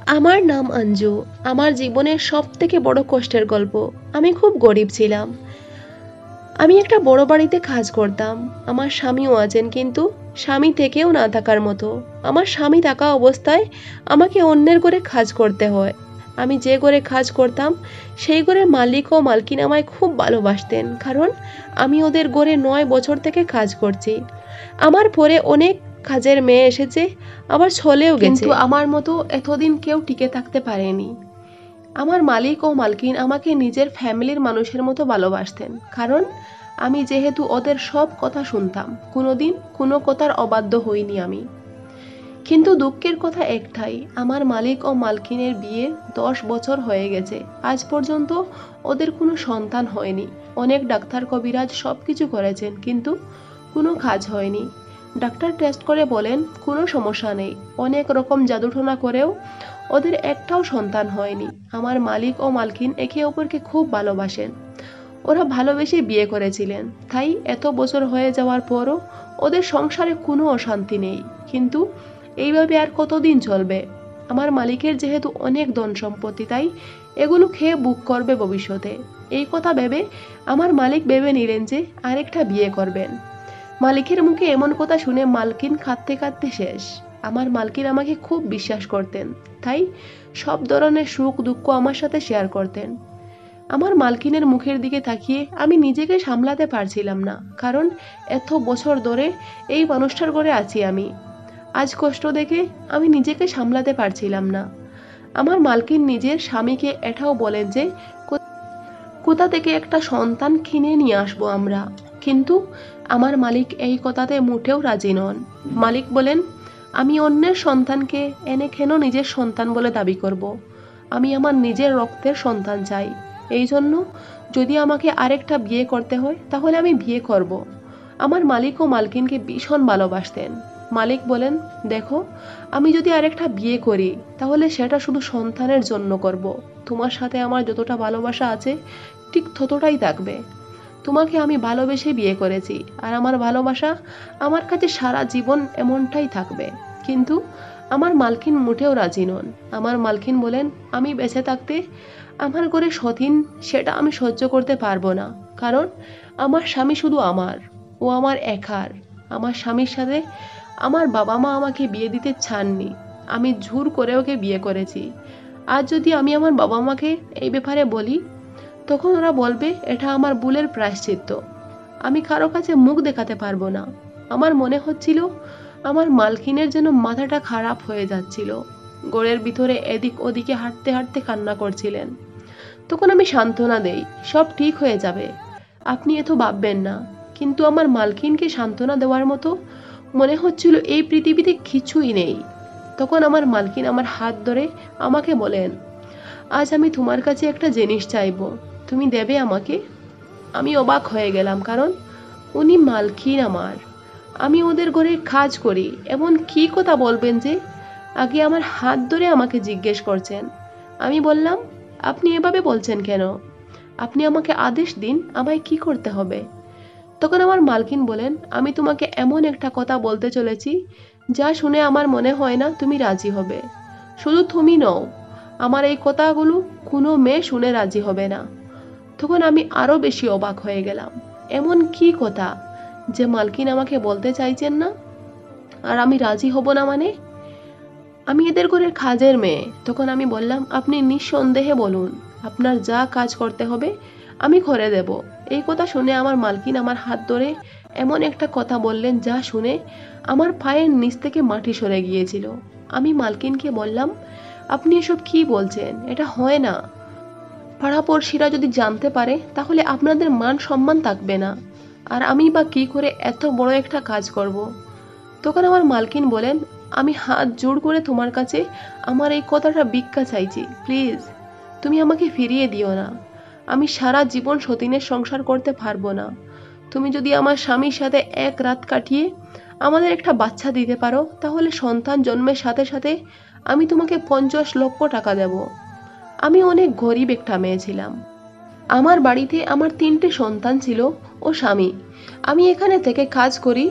আমার নাম অঞ্জু। আমার জীবনের সবথেকে বড় কষ্টের গল্প। আমি খুব গরিব ছিলাম। আমি একটা বড় বাড়িতে কাজ করতাম। আমার স্বামীও আছেন, কিন্তু স্বামী থেকেও না থাকার মতো। আমার স্বামী থাকা অবস্থায় আমাকে অন্যের ঘরে কাজ করতে হয়। আমি যে ঘরে কাজ করতাম সেই ঘরের মালিক ও মালকিন আমায় খুব ভালোবাসতেন, কারণ আমি ওদের ঘরে 9 বছর থেকে কাজ করছি। আমার পরে অনেক কাজের মেয়ে এসেছে, আবার চলেও গেছে, কিন্তু আমার মতো এতদিন কেউ টিকে থাকতে পারেনি। আমার মালিক ও মালকিন আমাকে নিজের ফ্যামিলির মানুষের মতো ভালোবাসতেন, কারণ আমি যেহেতু ওদের সব কথা শুনতাম, কোনোদিন কোনো কথার অবাধ্য হইনি আমি। কিন্তু দুঃখের কথা একটাই, আমার মালিক ও মালকিনের বিয়ে 10 বছর হয়ে গেছে, আজ পর্যন্ত ওদের কোনো সন্তান হয়নি। অনেক ডাক্তার কবিরাজ সব কিছু করেছেন, কিন্তু কোনো কাজ হয়নি। ডাক্তার টেস্ট করে বলেন কোনো সমস্যা নেই। অনেক রকম জাদুটোনা করেও ওদের একটাও সন্তান হয়নি। আমার মালিক ও মালকিন একে অপরকে খুব ভালোবাসেন। ওরা ভালোবেসে বিয়ে করেছিলেন, তাই এত বছর হয়ে যাওয়ার পরও ওদের সংসারে কোনো অশান্তি নেই। কিন্তু এইভাবে আর কতদিন চলবে? আমার মালিকের যেহেতু অনেক ধন সম্পত্তি, তাই এগুলো খেয়ে বুক করবে ভবিষ্যতে। এই কথা ভেবে আমার মালিক ভেবে নিলেন যে আরেকটা বিয়ে করবেন। মালিকের মুখে এমন কথা শুনে মালকিন কাঁদতে কাঁদতে শেষ। আমার মালকিন আমাকে খুব বিশ্বাস করতেন, তাই সব ধরনের সুখ দুঃখ আমার সাথে শেয়ার করতেন। আমার মালকিনের মুখের দিকে তাকিয়ে আমি নিজেকে সামলাতে পারছিলাম না, কারণ এত বছর ধরে এই মানুষটার ঘরে আছি আমি। আজ কষ্ট দেখে আমি নিজেকে সামলাতে পারছিলাম না। আমার মালকিন নিজের স্বামীকে এটাও বলেন যে কোথা থেকে একটা সন্তান কিনে নিয়ে আসবো আমরা, কিন্তু আমার মালিক এই কথাতে মোটেও রাজি নন। মালিক বলেন, আমি অন্যের সন্তানকে এনে কেন নিজের সন্তান বলে দাবি করব? আমি আমার নিজের রক্তের সন্তান চাই। এই জন্য যদি আমাকে আরেকটা বিয়ে করতে হয় তাহলে আমি বিয়ে করব। আমার মালিক ও মালকিনকে ভীষণ ভালোবাসতেন। মালিক বলেন, দেখো, আমি যদি আরেকটা বিয়ে করি তাহলে সেটা শুধু সন্তানের জন্য করব। তোমার সাথে আমার যতটা ভালোবাসা আছে ঠিক ততটাই থাকবে। তোমাকে আমি ভালোবেসে বিয়ে করেছি, আর আমার ভালোবাসা আমার কাছে সারা জীবন এমনটাই থাকবে। কিন্তু আমার মালকিন মোটেও রাজি নন। আমার মালকিন বলেন, আমি বেঁচে থাকতে আমার ঘরে সতীন সেটা আমি সহ্য করতে পারবো না, কারণ আমার স্বামী শুধু আমার, ও আমার একার। আমার স্বামীর সাথে আমার বাবা মা আমাকে বিয়ে দিতে চাননি, আমি জোর করে ওকে বিয়ে করেছি। আজ যদি আমি আমার বাবা মাকে এই ব্যাপারে বলি, তখন ওরা বলবে এটা আমার ভুলের প্রায়শ্চিত্ত। আমি কারো কাছে মুখ দেখাতে পারবো না। আমার মনে হচ্ছিল আমার মালকিনের যেন মাথাটা খারাপ হয়ে যাচ্ছিল। ঘরের ভিতরে এদিক ওদিকে হাঁটতে হাঁটতে কান্না করছিলেন। তখন আমি সান্ত্বনা দেই, সব ঠিক হয়ে যাবে, আপনি এত ভাববেন না। কিন্তু আমার মালকিনকে সান্ত্বনা দেওয়ার মতো মনে হচ্ছিল এই পৃথিবীতে কিছুই নেই। তখন আমার মালকিন আমার হাত ধরে আমাকে বলেন, আজ আমি তোমার কাছে একটা জিনিস চাইবো, তুমি দেবে আমাকে? আমি অবাক হয়ে গেলাম, কারণ উনি মালকিন আমার, আমি ওদের ঘরে কাজ করি, এমন কি কথা বলবেন যে আগে আমার হাত ধরে আমাকে জিজ্ঞেস করছেন। আমি বললাম, আপনি এভাবে বলছেন কেন? আপনি আমাকে আদেশ দিন, আমায় কি করতে হবে? তখন আমার মালকিন বলেন, আমি তোমাকে এমন একটা কথা বলতে চলেছি যা শুনে আমার মনে হয় না তুমি রাজি হবে। শুধু তুমি নও, আমার এই কথাগুলো কোনো মেয়ে শুনে রাজি হবে না। তখন আমি আরো বেশি অবাক হয়ে গেলাম। এমন কি কথা যে মালকিন আমাকে বলতে চাইছেন না, আর আমি রাজি হব না মানে? আমি এদের ঘরের কাজের মেয়ে। তখন আমি বললাম, আপনি নিঃসন্দেহে বলুন, আপনার যা কাজ করতে হবে আমি করে দেব। এই কথা শুনে আমার মালকিন আমার হাত ধরে এমন একটা কথা বললেন যা শুনে আমার পায়ের নিচ থেকে মাটি সরে গিয়েছিল। আমি মালকিনকে বললাম, আপনি এসব কি বলছেন? এটা হয় না। পাড়াপড়শিরা যদি জানতে পারে তাহলে আপনাদের মান সম্মান থাকবে না, আর আমি বা কি করে এত বড় একটা কাজ করব? তখন আমার মালকিন বলেন, আমি হাত জোড় করে তোমার কাছে আমার এই কথাটা ভিক্ষা চাইছি, প্লিজ তুমি আমাকে ফিরিয়ে দিও না। আমি সারা জীবন সতীনের সংসার করতে পারবো না। তুমি যদি আমার স্বামীর সাথে এক রাত কাটিয়ে আমাদের একটা বাচ্চা দিতে পারো, তাহলে সন্তান জন্মের সাথে সাথে আমি তোমাকে 50 লক্ষ টাকা দেব। আমি অনেক গরিব একটা মেয়ে ছিলাম। আমার বাড়িতে আমার 3টে সন্তান ছিল ও স্বামী। আমি এখানে থেকে কাজ করি,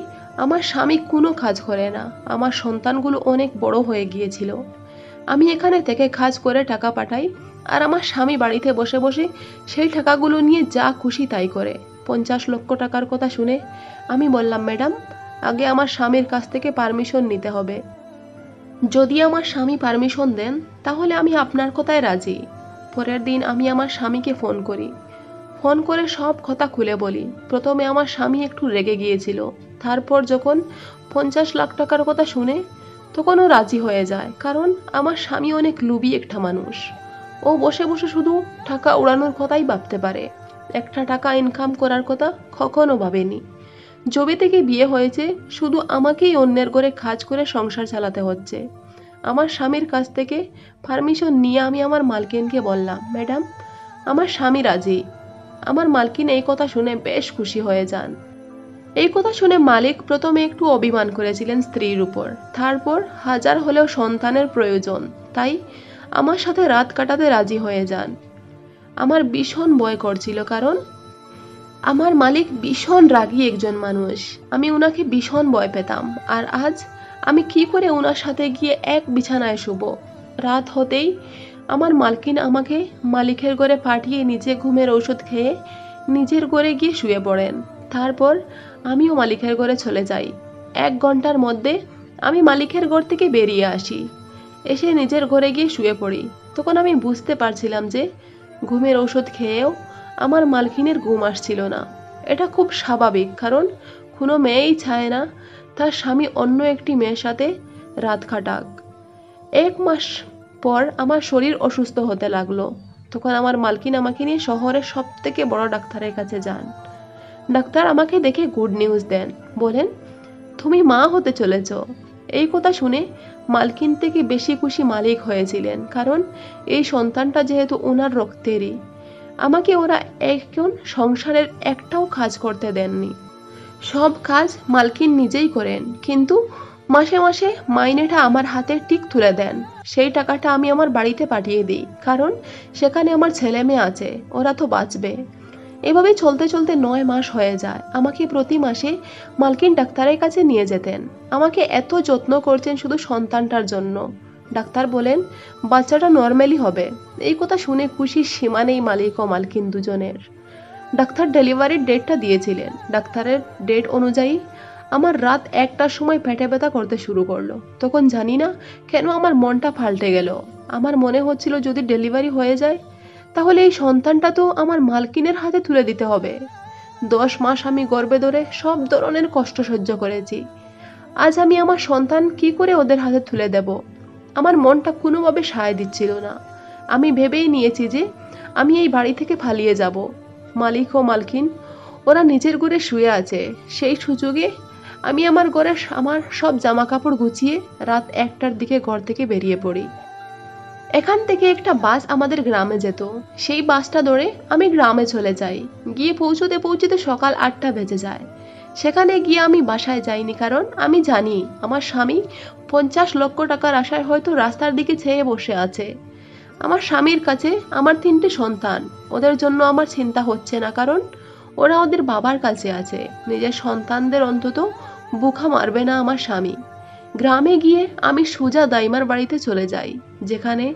আমার স্বামী কোনো কাজ করে না। আমার সন্তানগুলো অনেক বড় হয়ে গিয়েছিল, আমি এখানে থেকে কাজ করে টাকা পাঠাই, আর আমার স্বামী বাড়িতে বসে বসে সেই টাকাগুলো নিয়ে যা খুশি তাই করে। 50 লক্ষ টাকার কথা শুনে আমি বললাম, ম্যাডাম, আগে আমার স্বামীর কাছ থেকে পারমিশন নিতে হবে। যদি আমার স্বামী পারমিশন দেন তাহলে আমি আপনার কথায় রাজি। পরের দিন আমি আমার স্বামীকে ফোন করি। ফোন করে সব কথা খুলে বলি। প্রথমে আমার স্বামী একটু রেগে গিয়েছিল, তারপর যখন 50 লাখ টাকার কথা শুনে তখন ও রাজি হয়ে যায়, কারণ আমার স্বামী অনেক লোভী একটা মানুষ। ও বসে বসে শুধু টাকা উড়ানোর কথাই ভাবতে পারে, একটা টাকা ইনকাম করার কথা কখনো ভাবেনি। যবে থেকে বিয়ে হয়েছে শুধু আমাকেই অন্যের ঘরে কাজ করে সংসার চালাতে হচ্ছে। আমার স্বামীর কাছ থেকে পারমিশন নিয়ে আমি আমার মালকিনকে বললাম, ম্যাডাম, আমার স্বামী রাজি। আমার মালকিন এই কথা শুনে বেশ খুশি হয়ে যান। এই কথা শুনে মালিক প্রথমে একটু অভিমান করেছিলেন স্ত্রীর উপর, তারপর হাজার হলেও সন্তানের প্রয়োজন, তাই আমার সাথে রাত কাটাতে রাজি হয়ে যান। আমার ভীষণ ভয় করছিল, কারণ আমার মালিক ভীষণ রাগী একজন মানুষ। আমি উনাকে ভীষণ ভয় পেতাম। আর আজ আমি কি করে উনার সাথে গিয়ে এক বিছানায় শুব? রাত হতেই আমার মালকিন আমাকে মালিকের ঘরে পাঠিয়ে নিজে ঘুমের ওষুধ খেয়ে নিজের ঘরে গিয়ে শুয়ে পড়েন। তারপর আমিও মালিকের ঘরে চলে যাই। 1 ঘন্টার মধ্যে আমি মালিকের ঘর থেকে বেরিয়ে আসি, এসে নিজের ঘরে গিয়ে শুয়ে পড়ি। তখন আমি বুঝতে পারছিলাম যে ঘুমের ওষুধ খেয়েও আমার মালকিনের ঘুম আসছিল না। এটা খুব স্বাভাবিক, কারণ কোনো মেয়েই চায় না তার স্বামী অন্য একটি মেয়ের সাথে রাত কাটাক। 1 মাস পর আমার শরীর অসুস্থ হতে লাগলো। তখন আমার মালকিন আমাকে নিয়ে শহরের সব থেকে বড় ডাক্তারের কাছে যান। ডাক্তার আমাকে দেখে গুড নিউজ দেন, বলেন, তুমি মা হতে চলেছ। এই কথা শুনে মালকিন থেকে বেশি খুশি মালিক হয়েছিলেন, কারণ এই সন্তানটা যেহেতু ওনার রক্তেরই। আমাকে ওরা এখন সংসারের একটাও কাজ করতে দেননি। সব কাজ মালকিন নিজেই করেন, কিন্তু মাসে মাসে মাইনেটা আমার হাতে ঠিক তুলে দেন। সেই টাকাটা আমি আমার বাড়িতে পাঠিয়ে দিই, কারণ সেখানে আমার ছেলে মেয়ে আছে, ওরা তো বাঁচবে। এভাবে চলতে চলতে 9 মাস হয়ে যায়। আমাকে প্রতি মাসে মালকিন ডাক্তারের কাছে নিয়ে যেতেন। আমাকে এত যত্ন করছেন শুধু সন্তানটার জন্য। ডাক্তার বলেন, বাচ্চাটা নর্মালি হবে। এই কথা শুনে খুশির সীমা নেই মালিক ও মালকিন দুজনের। ডাক্তার ডেলিভারির ডেটটা দিয়েছিলেন। ডাক্তারের ডেট অনুযায়ী আমার রাত 1টার সময় পেটে ব্যথা করতে শুরু করলো। তখন জানি না কেন আমার মনটা পাল্টে গেল। আমার মনে হচ্ছিল যদি ডেলিভারি হয়ে যায় তাহলে এই সন্তানটা তো আমার মালকিনের হাতে তুলে দিতে হবে। 10 মাস আমি গর্ভে ধরে সব ধরনের কষ্ট সহ্য করেছি। আজ আমি আমার সন্তান কি করে ওদের হাতে তুলে দেব? আমার মনটা কোনোভাবে সায় দিচ্ছিল না। আমি ভেবেই নিয়েছি যে আমি এই বাড়ি থেকে পালিয়ে যাব। মালিক ও মালকিন ওরা নিজের ঘরে শুয়ে আছে, সেই সুযোগে আমি আমার ঘরে আমার সব জামা কাপড় গুছিয়ে রাত 1টার দিকে ঘর থেকে বেরিয়ে পড়ি। এখান থেকে একটা বাস আমাদের গ্রামে যেত। সেই বাসটা ধরে আমি গ্রামে চলে যাই। গিয়ে পৌঁছতে পৌঁছতে সকাল 8টা বেজে যায়। সেখানে গিয়ে আমি বাসায় যাইনি, কারণ আমি জানি আমার স্বামী 50 লক্ষ টাকার আশায় হয়তো রাস্তার দিকে চেয়ে বসে আছে। আমার স্বামীর কাছে আমার 3টে সন্তান, ওদের জন্য আমার চিন্তা হচ্ছে না, কারণ ওরা ওদের বাবার কাছে আছে। নিজের সন্তানদের অন্তত বুকা মারবে না আমার স্বামী। গ্রামে গিয়ে আমি সোজা দাইমার বাড়িতে চলে যাই, যেখানে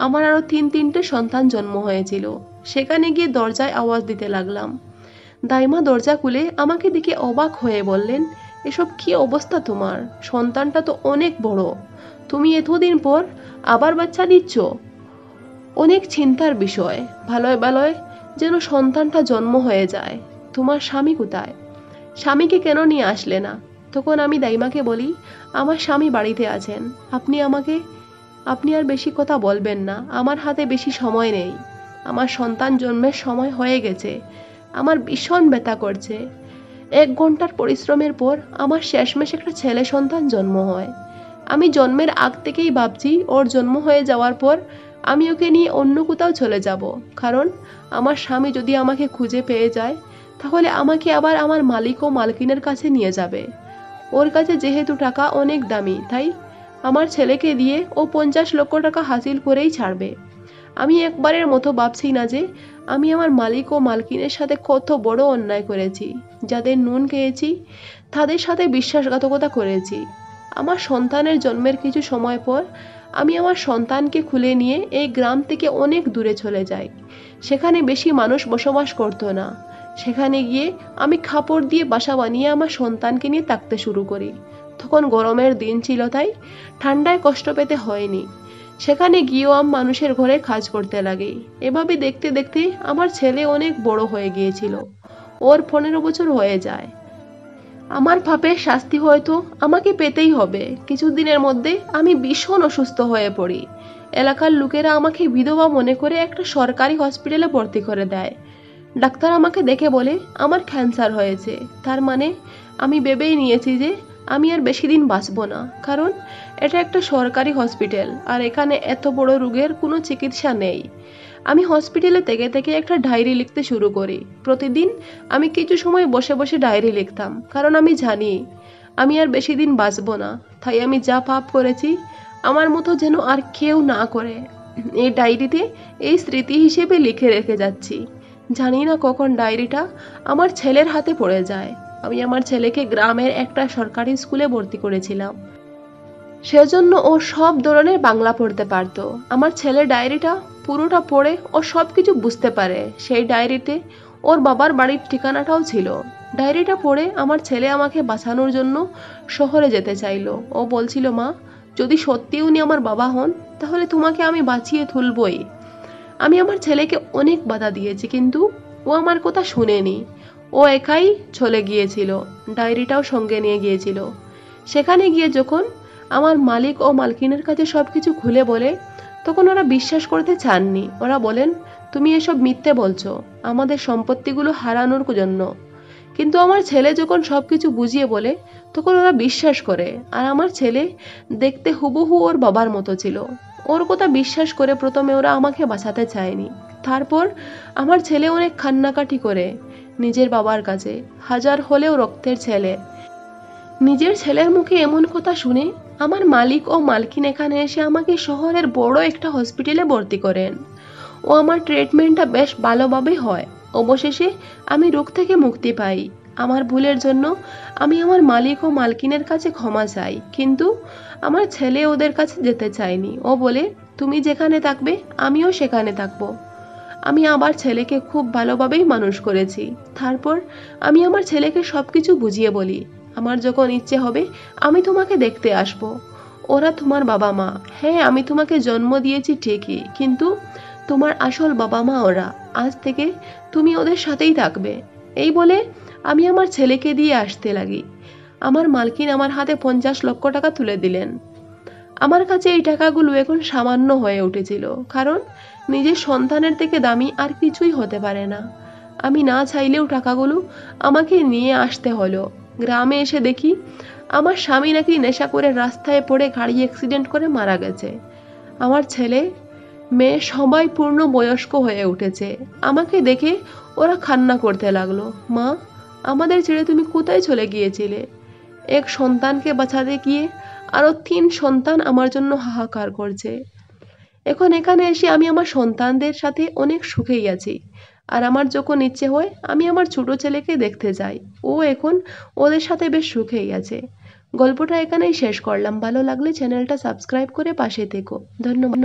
আমার আরো 3টে সন্তান জন্ম হয়েছিল। সেখানে গিয়ে দরজায় আওয়াজ দিতে লাগলাম। দাইমা দরজা খুলে আমাকে দেখে অবাক হয়ে বললেন, এসব কি অবস্থা তোমার? সন্তানটা তো অনেক বড়, তুমি এতদিন পর আবার বাচ্চা দিচ্ছ। অনেক চিন্তার বিষয়। ভালোয় ভালোয় যেন সন্তানটা জন্ম হয়ে যায়। তোমার স্বামী কোথায়? স্বামীকে কেন নিয়ে আসলে না? তখন আমি দাইমাকে বলি, আমার স্বামী বাড়িতে আছেন, আপনি আর বেশি কথা বলবেন না, আমার হাতে বেশি সময় নেই। আমার সন্তান জন্মের সময় হয়ে গেছে। আমার ভীষণ ব্যথা করছে। 1 ঘন্টার পরিশ্রমের পর আমার শেষমেশ একটা ছেলে সন্তান জন্ম হয়। আমি জন্মের আগ থেকেই ভাবছি ওর জন্ম হয়ে যাওয়ার পর আমি ওকে নিয়ে অন্য কোথাও চলে যাব, কারণ আমার স্বামী যদি আমাকে খুঁজে পেয়ে যায় তাহলে আমাকে আবার আমার মালিক ও মালকিনের কাছে নিয়ে যাবে। ওর কাছে যেহেতু টাকা অনেক দামি, তাই আমার ছেলেকে দিয়ে ও 50 লক্ষ টাকা হাসিল করেই ছাড়বে। আমি একবারের মতো ভাবছি না যে আমি আমার মালিক ও মালকিনের সাথে কত বড় অন্যায় করেছি। যাদের নুন খেয়েছি তাদের সাথে বিশ্বাসঘাতকতা করেছি। আমার সন্তানের জন্মের কিছু সময় পর আমি আমার সন্তানকে খুলে নিয়ে এই গ্রাম থেকে অনেক দূরে চলে যাই। সেখানে বেশি মানুষ বসবাস করতো না। সেখানে গিয়ে আমি খাপড় দিয়ে বাসা বানিয়ে আমার সন্তানকে নিয়ে থাকতে শুরু করি। তখন গরমের দিন ছিল, তাই ঠান্ডায় কষ্ট পেতে হয়নি। সেখানে গিয়েও আমি মানুষের ঘরে কাজ করতে লাগি। এভাবে দেখতে দেখতে আমার ছেলে অনেক বড় হয়ে গিয়েছিল। ওর 15 বছর হয়ে যায়। আমার পাপের শাস্তি হয়তো আমাকে পেতেই হবে। কিছুদিনের মধ্যে আমি ভীষণ অসুস্থ হয়ে পড়ি। এলাকার লোকেরা আমাকে বিধবা মনে করে একটা সরকারি হসপিটালে ভর্তি করে দেয়। ডাক্তার আমাকে দেখে বলে আমার ক্যান্সার হয়েছে। তার মানে আমি ভেবেই নিয়েছি যে আমি আর বেশি দিন বাঁচব না, কারণ এটা একটা সরকারি হসপিটাল আর এখানে এত বড় রোগের কোনো চিকিৎসা নেই। আমি হসপিটালে থেকে থেকে একটা ডায়েরি লিখতে শুরু করি। প্রতিদিন আমি কিছু সময় বসে বসে ডায়েরি লিখতাম, কারণ আমি জানি আমি আর বেশি দিন বাঁচব না। তাই আমি যা পাপ করেছি আমার মতো যেন আর কেউ না করে, এই ডায়েরিতে এই স্মৃতি হিসেবে লিখে রেখে যাচ্ছি। জানি না কখন ডায়েরিটা আমার ছেলের হাতে পড়ে যায়। আমি আমার ছেলেকে গ্রামের একটা সরকারি স্কুলে ভর্তি করেছিলাম, সেজন্য ও সব ধরনের বাংলা পড়তে পারতো। আমার ছেলে ডায়েরিটা পুরোটা পড়ে ও সব কিছু বুঝতে পারে। সেই ডায়েরিতে ওর বাবার বাড়ির ঠিকানাটাও ছিল। ডায়েরিটা পড়ে আমার ছেলে আমাকে বাঁচানোর জন্য শহরে যেতে চাইলো। ও বলছিল, মা, যদি সত্যি উনি আমার বাবা হন তাহলে তোমাকে আমি বাঁচিয়ে তুলবই। আমি আমার ছেলেকে অনেক বাধা দিয়েছি, কিন্তু ও আমার কথা শুনেনি। ও একাই চলে গিয়েছিল, ডায়েরিটাও সঙ্গে নিয়ে গিয়েছিল। সেখানে গিয়ে যখন আমার মালিক ও মালকিনের কাছে সবকিছু খুলে বলে, তখন ওরা বিশ্বাস করতে চাননি। ওরা বলেন, তুমি এসব মিথ্যে বলছো আমাদের সম্পত্তিগুলো হারানোর জন্য। কিন্তু আমার ছেলে যখন সবকিছু বুঝিয়ে বলে তখন ওরা বিশ্বাস করে। আর আমার ছেলে দেখতে হুবহু ওর বাবার মতো ছিল। ওর কথা বিশ্বাস করে প্রথমে ওরা আমাকে বাঁচাতে চায়নি। তারপর আমার ছেলে অনেক কান্নাকাটি করে নিজের বাবার কাছে, হাজার হলেও রক্তের ছেলে। নিজের ছেলের মুখে এমন কথা শুনে আমার মালিক ও মালকিন এখানে এসে আমাকে শহরের বড় একটা হসপিটালে ভর্তি করেন। ও আমার ট্রিটমেন্টটা বেশ ভালোভাবে হয়। অবশেষে আমি রোগ থেকে মুক্তি পাই। আমার ভুলের জন্য আমি আমার মালিক ও মালকিনের কাছে ক্ষমা চাই, কিন্তু আমার ছেলে ওদের কাছে যেতে চায়নি। ও বলে, তুমি যেখানে থাকবে আমিও সেখানে থাকবো। আমি আবার ছেলেকে খুব ভালোভাবেই মানুষ করেছি। তারপর আমি আমার ছেলেকে সবকিছু বুঝিয়ে বলি, আমার যখন ইচ্ছে হবে আমি তোমাকে দেখতে আসবো। ওরা তোমার বাবা মা। হ্যাঁ, আমি তোমাকে জন্ম দিয়েছি ঠিকই, কিন্তু তোমার আসল বাবা মা ওরা। আজ থেকে তুমি ওদের সাথেই থাকবে। এই বলে আমি আমার ছেলেকে দিয়ে আসতে লাগি। আমার মালকিন আমার হাতে 50 লক্ষ টাকা তুলে দিলেন। আমার কাছে এই টাকাগুলো এখন সামান্য হয়ে উঠেছিল, কারণ নিজের সন্তানের থেকে দামি আর কিছুই হতে পারে না। আমি না চাইলেও টাকাগুলো আমাকে নিয়ে আসতে হলো। গ্রামে এসে দেখি আমার স্বামী নাকি নেশা করে রাস্তায় পড়ে গাড়ি অ্যাক্সিডেন্ট করে মারা গেছে। আমার ছেলে মেয়ে সবাই পূর্ণ বয়স্ক হয়ে উঠেছে। আমাকে দেখে ওরা কান্না করতে লাগলো, মা, আমাদের ছেড়ে তুমি কোথায় চলে গিয়েছিলে? এক সন্তানকে বাঁচাতে গিয়ে আরো 3 সন্তান আমার জন্য হাহাকার করছে। এখন এখানে এসে আমি আমার সন্তানদের সাথে অনেক সুখেই আছি। আর আমার যখন ইচ্ছে হয় আমি আমার ছোট ছেলেকে দেখতে যাই। ও এখন ওদের সাথে বেশ সুখেই আছে। গল্পটা এখানেই শেষ করলাম। ভালো লাগলে চ্যানেলটা সাবস্ক্রাইব করে পাশে থেকো। ধন্যবাদ।